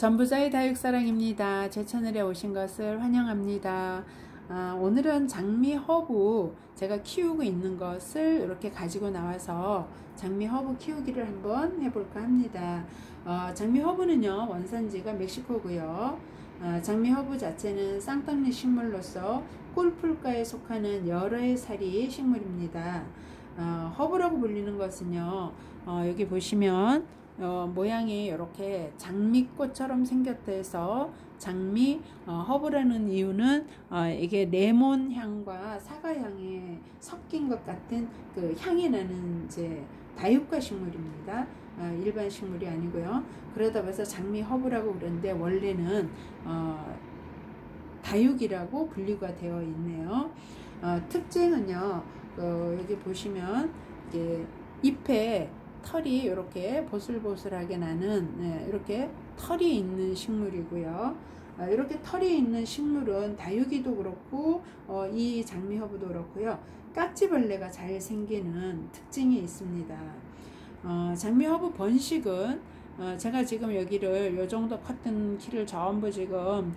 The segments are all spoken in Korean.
전부자의 다육사랑입니다. 제 채널에 오신 것을 환영합니다. 오늘은 장미 허브 제가 키우고 있는 것을 이렇게 가지고 나와서 장미 허브 키우기를 한번 해볼까 합니다. 장미 허브는요, 원산지가 멕시코고요. 장미 허브 자체는 쌍떡잎 식물로서 꿀풀과에 속하는 여러 사리 식물입니다. 허브라고 불리는 것은요, 여기 보시면 모양이 이렇게 장미꽃처럼 생겼다 해서 장미 허브라는 이유는 이게 레몬 향과 사과 향이 섞인 것 같은 그 향이 나는 이제 다육가 식물입니다. 일반 식물이 아니고요. 그러다 보서 장미 허브라고 그러는데 원래는 다육이라고 분류가 되어 있네요. 특징은요, 여기 보시면 이게 잎에 털이 이렇게 보슬보슬하게 나는 이렇게 털이 있는 식물이고요. 이렇게 털이 있는 식물은 다육이도 그렇고 이 장미허브도 그렇고요. 깍지벌레가 잘 생기는 특징이 있습니다. 장미허브 번식은 제가 지금 여기를 요 정도 컸던 키를 전부 지금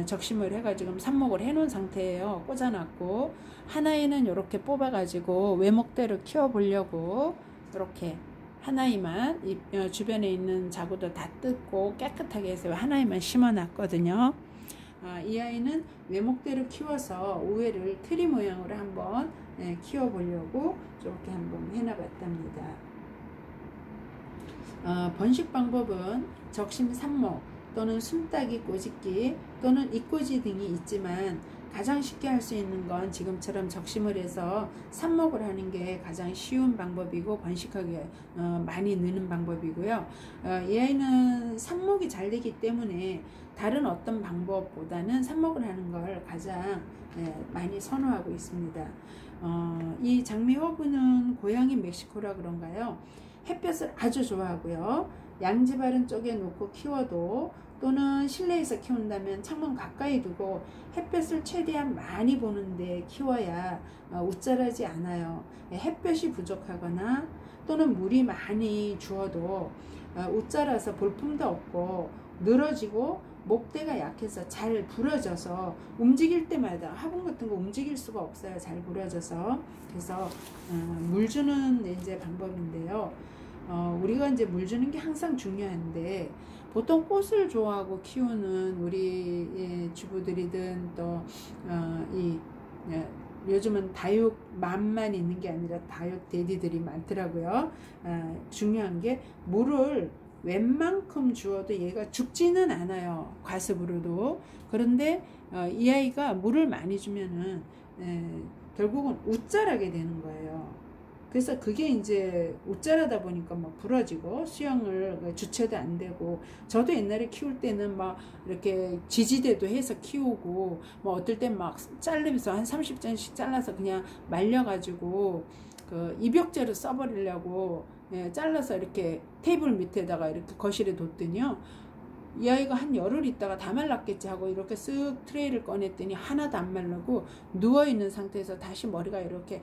적심을 해가지고 삽목을 해 놓은 상태예요. 꽂아놨고 하나에는 이렇게 뽑아 가지고 외목대로 키워 보려고 이렇게 하나에만 주변에 있는 자구도 다 뜯고 깨끗하게 해서 하나에만 심어 놨거든요. 이 아이는 외목대로 키워서 우회를 트리 모양으로 한번 키워 보려고 이렇게 한번 해놔 봤답니다. 번식 방법은 적심 삽목 또는 숨따기 꼬집기 또는 잎꽂이 등이 있지만 가장 쉽게 할 수 있는 건 지금처럼 적심을 해서 삽목을 하는 게 가장 쉬운 방법이고 번식하게 많이 느는 방법이고요. 이 아이는 삽목이 잘 되기 때문에 다른 어떤 방법보다는 삽목을 하는 걸 가장 많이 선호하고 있습니다. 이 장미 허브는 고향이 멕시코라 그런가요? 햇볕을 아주 좋아하고요. 양지 바른 쪽에 놓고 키워도 또는 실내에서 키운다면 창문 가까이 두고 햇볕을 최대한 많이 보는데 키워야 웃자라지 않아요. 햇볕이 부족하거나 또는 물이 많이 주어도 웃자라서 볼품도 없고 늘어지고 목대가 약해서 잘 부러져서 움직일 때마다 화분 같은 거 움직일 수가 없어요. 잘 부러져서. 그래서 물 주는 이제 방법인데요. 우리가 이제 물 주는 게 항상 중요한데 보통 꽃을 좋아하고 키우는 우리 주부들이든 또 요즘은 다육맘만 있는 게 아니라 다육 대디들이 많더라고요. 중요한 게 물을 웬만큼 주어도 얘가 죽지는 않아요. 과습으로도. 그런데 이 아이가 물을 많이 주면은 결국은 웃자라게 되는 거예요. 그래서 그게 이제 웃자라다 보니까 막 부러지고 수영을 주체도 안 되고, 저도 옛날에 키울 때는 막 이렇게 지지대도 해서 키우고 뭐 어떨 땐 막 자르면서 한 30cm씩 잘라서 그냥 말려가지고 그 입욕제로 써버리려고 잘라서 이렇게 테이블 밑에다가 이렇게 거실에 뒀더니요, 이 아이가 한 열흘 있다가 다 말랐겠지 하고 이렇게 쓱 트레이를 꺼냈더니 하나도 안 말르고 누워있는 상태에서 다시 머리가 이렇게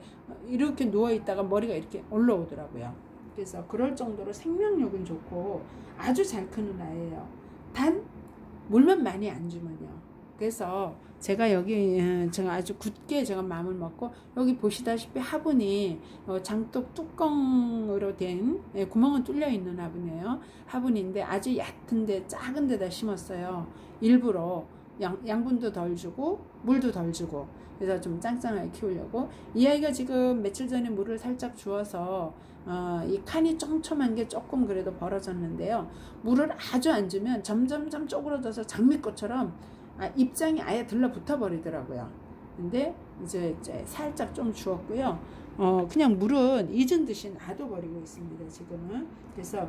누워있다가 머리가 이렇게 올라오더라고요. 그래서 그럴 정도로 생명력은 좋고 아주 잘 크는 아이예요. 단 물만 많이 안 주면요. 그래서 제가 여기 제가 아주 굳게 제가 마음을 먹고, 여기 보시다시피 화분이 장독 뚜껑으로 된 구멍은 뚫려 있는 화분이에요. 화분인데 아주 얕은데 작은 데다 심었어요. 일부러 양분도 덜 주고 물도 덜 주고, 그래서 좀 짱짱하게 키우려고. 이 아이가 지금 며칠 전에 물을 살짝 주어서 이 칸이 촘촘한 게 조금 그래도 벌어졌는데요. 물을 아주 안 주면 점점점 쪼그러져서 장미꽃처럼 입장이 아예 들러붙어 버리더라고요. 근데 이제 살짝 좀 주었고요. 그냥 물은 잊은 듯이 놔둬버리고 있습니다, 지금은. 그래서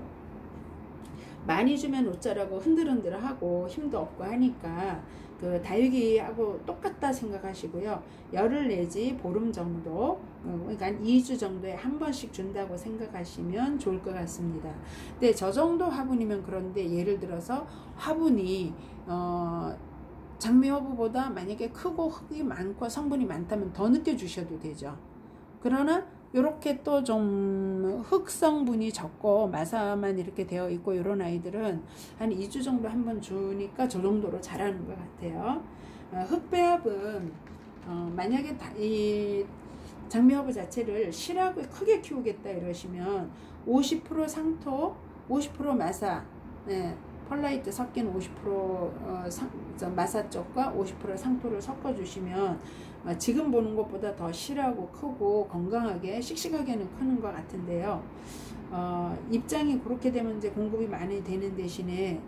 많이 주면 웃자라고 흔들흔들하고 힘도 없고 하니까 그 다육이하고 똑같다 생각하시고요. 열흘 내지 보름 정도, 그러니까 2주 정도에 한 번씩 준다고 생각하시면 좋을 것 같습니다. 근데 저 정도 화분이면, 그런데 예를 들어서 화분이 장미 허브보다 만약에 크고 흙이 많고 성분이 많다면 더 늦게 주셔도 되죠. 그러나 요렇게 또 좀 흙성분이 적고 마사만 이렇게 되어 있고 이런 아이들은 한 2주 정도 한번 주니까 저 정도로 자라는 것 같아요. 흙배합은 만약에 이 장미허브 자체를 실하고 크게 키우겠다 이러시면 50% 상토 50% 마사, 펄라이트 섞인 50% 마사 쪽과 50% 상토를 섞어 주시면 지금 보는 것보다 더 실하고 크고 건강하게 씩씩하게는 크는 것 같은데요. 입장이 그렇게 되면 이제 공급이 많이 되는 대신에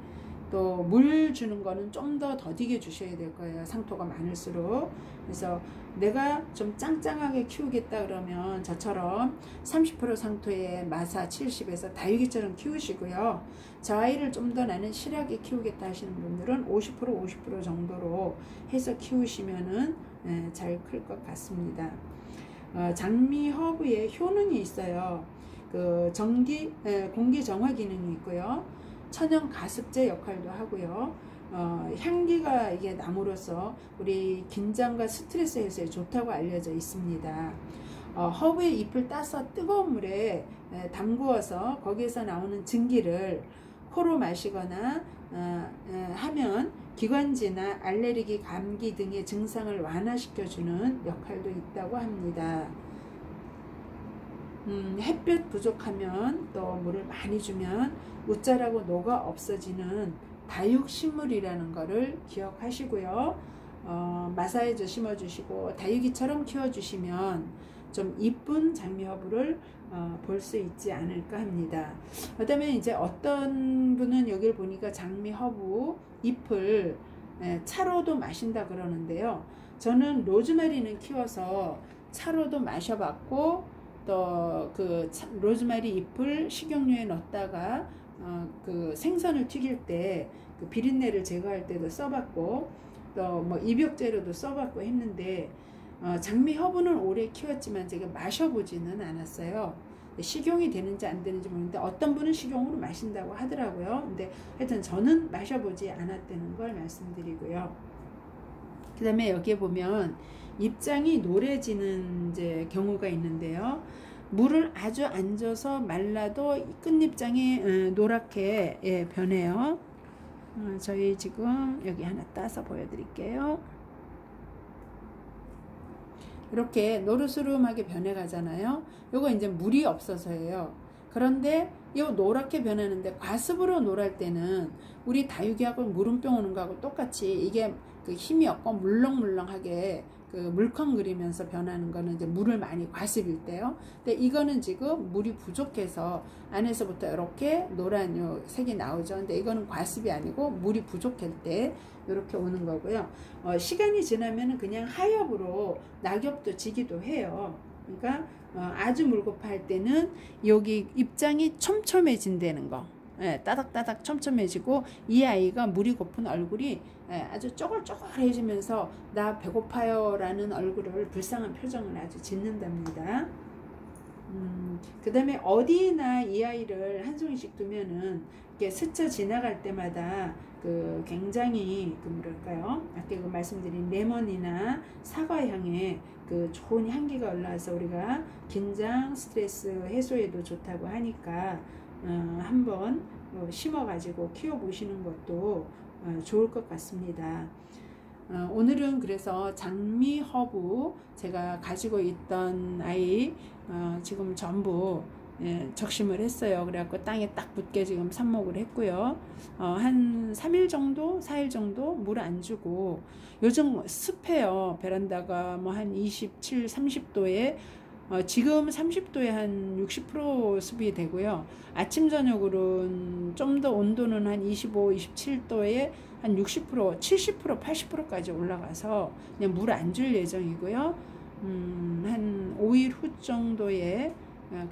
또 물 주는 거는 좀 더 더디게 주셔야 될 거예요. 상토가 많을수록. 그래서 내가 좀 짱짱하게 키우겠다 그러면 저처럼 30% 상토에 마사 70에서 다육이처럼 키우시고요. 저 아이를 좀 더 나는 실하게 키우겠다 하시는 분들은 50% 정도로 해서 키우시면은 잘 클 것 같습니다. 장미 허브에 효능이 있어요. 그 공기 정화 기능이 있고요. 천연 가습제 역할도 하고요. 향기가 이게 남으로써 우리 긴장과 스트레스 해소에 좋다고 알려져 있습니다. 허브의 잎을 따서 뜨거운 물에 담그어서 거기에서 나오는 증기를 코로 마시거나 하면 기관지나 알레르기, 감기 등의 증상을 완화시켜주는 역할도 있다고 합니다. 햇볕 부족하면 또 물을 많이 주면 웃자라고 녹아 없어지는 다육식물이라는 거를 기억하시고요. 마사에도 심어주시고 다육이처럼 키워주시면 좀 이쁜 장미허브를 볼 수 있지 않을까 합니다. 그다음에 이제 어떤 분은 여기를 보니까 장미허브 잎을 차로도 마신다 그러는데요. 저는 로즈마리는 키워서 차로도 마셔봤고 또 그 로즈마리 잎을 식용유에 넣었다가 그 생선을 튀길 때 그 비린내를 제거할 때도 써봤고 또 뭐 입욕제로도 써봤고 했는데 장미 허브는 오래 키웠지만 제가 마셔보지는 않았어요. 식용이 되는지 안 되는지 모르는데 어떤 분은 식용으로 마신다고 하더라고요. 근데 하여튼 저는 마셔보지 않았다는 걸 말씀드리고요. 그 다음에 여기에 보면 입장이 노래지는 이제 경우가 있는데요. 물을 아주 안 줘서 말라도 끝잎장이 노랗게 변해요. 저희 지금 여기 하나 따서 보여드릴게요. 이렇게 노르스름하게 변해 가잖아요. 요거 이제 물이 없어서예요. 그런데 이 노랗게 변하는데 과습으로 노랄 때는 우리 다육이하고 물음병 오는 거하고 똑같이 이게 그 힘이 없고 물렁물렁하게 그 물컹거리면서 변하는 거는 이제 물을 많이 과습일 때요. 근데 이거는 지금 물이 부족해서 안에서부터 이렇게 노란 요 색이 나오죠. 근데 이거는 과습이 아니고 물이 부족할 때 이렇게 오는 거고요. 시간이 지나면은 그냥 하엽으로 낙엽도 지기도 해요. 그러니까 아주 물급할 때는 여기 입장이 촘촘해진다는 거. 따닥따닥 촘촘해지고 이 아이가 물이 고픈 얼굴이 아주 쪼글쪼글해지면서 나 배고파요 라는 얼굴을 불쌍한 표정을 아주 짓는답니다. 그 다음에 어디나 이 아이를 한 송이씩 두면은 이렇게 스쳐 지나갈 때마다 그 굉장히 그 뭐랄까요, 아까 그 말씀드린 레몬이나 사과 향에 그 좋은 향기가 올라와서 우리가 긴장 스트레스 해소에도 좋다고 하니까 한번 심어 가지고 키워 보시는 것도 좋을 것 같습니다. 오늘은 그래서 장미 허브 제가 가지고 있던 아이 지금 전부 적심을 했어요. 그래갖고 땅에 딱 붙게 지금 삽목을 했고요. 한 3일 정도 4일 정도 물 안 주고, 요즘 습해요. 베란다가 뭐 한 27, 30도에 지금 30도에 한 60% 습이 되고요. 아침 저녁으로는 좀 더 온도는 한 25, 27도에 한 60%, 70%, 80%까지 올라가서 그냥 물 안 줄 예정이고요. 한 5일 후 정도에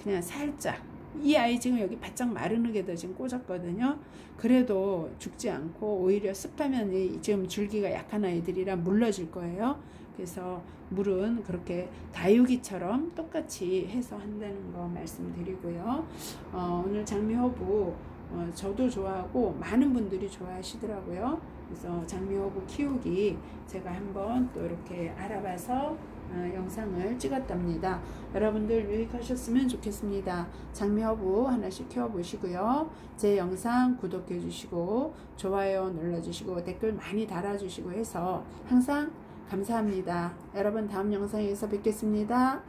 그냥 살짝, 이 아이 지금 여기 바짝 마른 흙에다 지금 꽂았거든요. 그래도 죽지 않고 오히려 습하면 지금 줄기가 약한 아이들이라 물러질 거예요. 그래서 물은 그렇게 다육이처럼 똑같이 해서 한다는 거 말씀드리고요. 오늘 장미허브 저도 좋아하고 많은 분들이 좋아하시더라고요. 그래서 장미허브 키우기 제가 한번 또 이렇게 알아봐서 영상을 찍었답니다. 여러분들 유익하셨으면 좋겠습니다. 장미허브 하나씩 키워보시고요. 제 영상 구독해 주시고 좋아요 눌러주시고 댓글 많이 달아주시고 해서 항상 감사합니다. 여러분 다음 영상에서 뵙겠습니다.